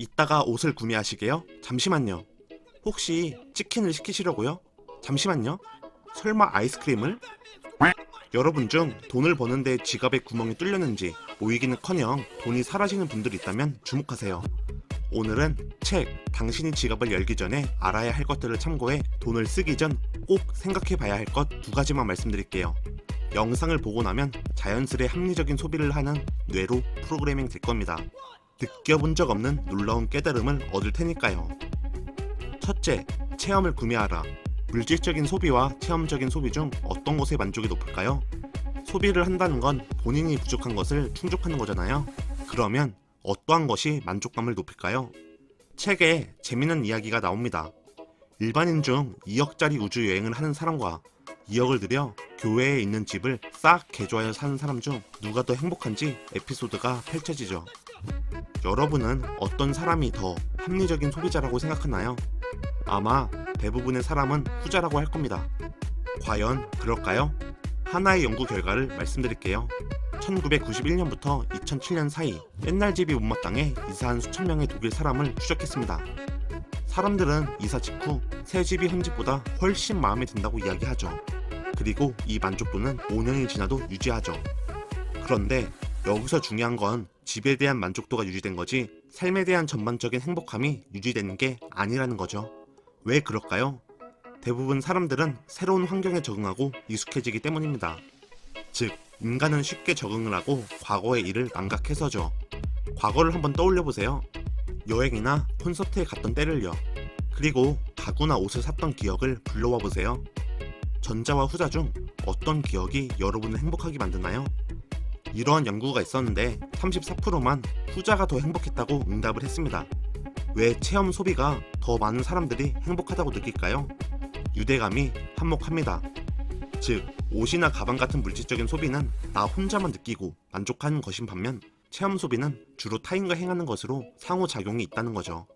이따가 옷을 구매하시게요? 잠시만요. 혹시 치킨을 시키시려고요? 잠시만요. 설마 아이스크림을? 여러분 중 돈을 버는데 지갑에 구멍이 뚫렸는지 모이기는커녕 돈이 사라지는 분들이 있다면 주목하세요. 오늘은 책 당신이 지갑을 열기 전에 알아야 할 것들을 참고해 돈을 쓰기 전 꼭 생각해 봐야 할 것 두 가지만 말씀드릴게요. 영상을 보고 나면 자연스레 합리적인 소비를 하는 뇌로 프로그래밍 될 겁니다. 느껴본 적 없는 놀라운 깨달음을 얻을 테니까요. 첫째, 체험을 구매하라. 물질적인 소비와 체험적인 소비 중 어떤 것의 만족이 높을까요? 소비를 한다는 건 본인이 부족한 것을 충족하는 거잖아요. 그러면 어떠한 것이 만족감을 높일까요? 책에 재미있는 이야기가 나옵니다. 일반인 중 2억짜리 우주 여행을 하는 사람과 2억을 들여 교외에 있는 집을 싹 개조하여 사는 사람 중 누가 더 행복한지 에피소드가 펼쳐지죠. 여러분은 어떤 사람이 더 합리적인 소비자라고 생각하나요? 아마 대부분의 사람은 후자라고 할 겁니다. 과연 그럴까요? 하나의 연구 결과를 말씀드릴게요. 1991년부터 2007년 사이 옛날 집이 못마땅해 이사한 수천 명의 독일 사람을 추적했습니다. 사람들은 이사 직후 새 집이 현 집보다 훨씬 마음에 든다고 이야기하죠. 그리고 이 만족도는 5년이 지나도 유지하죠. 그런데 여기서 중요한 건 집에 대한 만족도가 유지된 거지 삶에 대한 전반적인 행복함이 유지되는 게 아니라는 거죠. 왜 그럴까요? 대부분 사람들은 새로운 환경에 적응하고 익숙해지기 때문입니다. 즉, 인간은 쉽게 적응을 하고 과거의 일을 망각해서죠. 과거를 한번 떠올려 보세요. 여행이나 콘서트에 갔던 때를요. 그리고 가구나 옷을 샀던 기억을 불러와 보세요. 전자와 후자 중 어떤 기억이 여러분을 행복하게 만드나요? 이러한 연구가 있었는데 34%만 후자가 더 행복했다고 응답을 했습니다. 왜 체험 소비가 더 많은 사람들이 행복하다고 느낄까요? 유대감이 한몫합니다. 즉, 옷이나 가방 같은 물질적인 소비는 나 혼자만 느끼고 만족하는 것인 반면 체험 소비는 주로 타인과 행하는 것으로 상호작용이 있다는 거죠.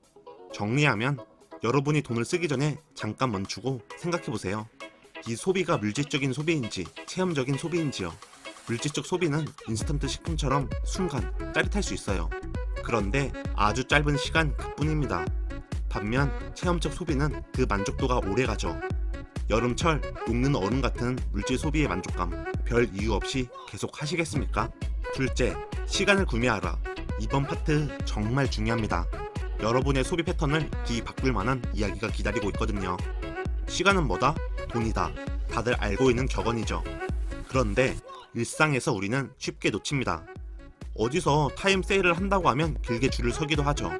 정리하면 여러분이 돈을 쓰기 전에 잠깐 멈추고 생각해보세요. 이 소비가 물질적인 소비인지 체험적인 소비인지요. 물질적 소비는 인스턴트 식품처럼 순간 짜릿할 수 있어요. 그런데 아주 짧은 시간 그뿐입니다. 반면 체험적 소비는 그 만족도가 오래가죠. 여름철 녹는 얼음 같은 물질 소비의 만족감 별 이유 없이 계속 하시겠습니까? 둘째, 시간을 구매하라. 이번 파트 정말 중요합니다. 여러분의 소비 패턴을 뒤바꿀 만한 이야기가 기다리고 있거든요. 시간은 뭐다? 돈이다. 다들 알고 있는 격언이죠. 그런데 일상에서 우리는 쉽게 놓칩니다. 어디서 타임 세일을 한다고 하면 길게 줄을 서기도 하죠.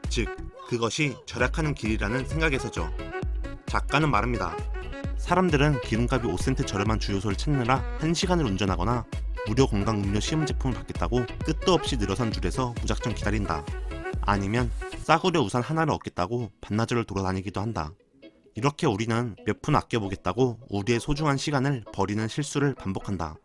즉, 그것이 절약하는 길이라는 생각에서죠. 작가는 말합니다. 사람들은 기름값이 5센트 저렴한 주유소를 찾느라 1시간을 운전하거나 무료 건강 음료 시음 제품을 받겠다고 끝도 없이 늘어선 줄에서 무작정 기다린다. 아니면 싸구려 우산 하나를 얻겠다고 반나절을 돌아다니기도 한다. 이렇게 우리는 몇 푼 아껴보겠다고 우리의 소중한 시간을 버리는 실수를 반복한다.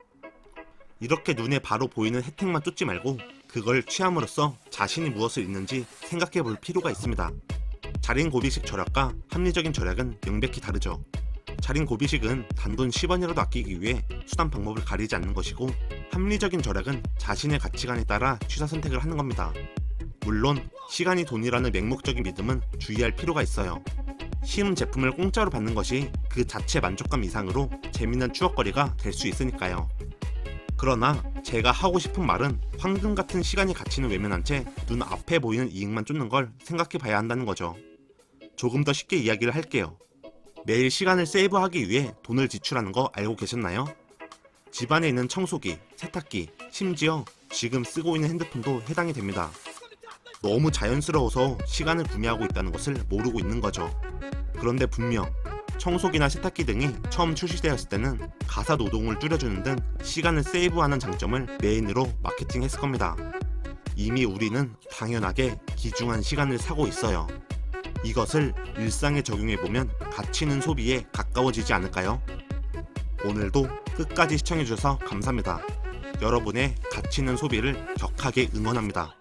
이렇게 눈에 바로 보이는 혜택만 쫓지 말고 그걸 취함으로써 자신이 무엇을 잃는지 생각해 볼 필요가 있습니다. 자린 고비식 절약과 합리적인 절약은 명백히 다르죠. 자린 고비식은 단돈 10원이라도 아끼기 위해 수단 방법을 가리지 않는 것이고, 합리적인 절약은 자신의 가치관에 따라 취사 선택을 하는 겁니다. 물론 시간이 돈이라는 맹목적인 믿음은 주의할 필요가 있어요. 시음 제품을 공짜로 받는 것이 그 자체 만족감 이상으로 재미난 추억거리가 될 수 있으니까요. 그러나 제가 하고 싶은 말은 황금 같은 시간의 가치는 외면한 채 눈앞에 보이는 이익만 쫓는 걸 생각해 봐야 한다는 거죠. 조금 더 쉽게 이야기를 할게요. 매일 시간을 세이브하기 위해 돈을 지출하는 거 알고 계셨나요? 집안에 있는 청소기, 세탁기, 심지어 지금 쓰고 있는 핸드폰도 해당이 됩니다. 너무 자연스러워서 시간을 구매하고 있다는 것을 모르고 있는 거죠. 그런데 분명 청소기나 세탁기 등이 처음 출시되었을 때는 가사 노동을 줄여주는 등 시간을 세이브하는 장점을 메인으로 마케팅했을 겁니다. 이미 우리는 당연하게 귀중한 시간을 사고 있어요. 이것을 일상에 적용해보면 가치 있는 소비에 가까워지지 않을까요? 오늘도 끝까지 시청해주셔서 감사합니다. 여러분의 가치 있는 소비를 격하게 응원합니다.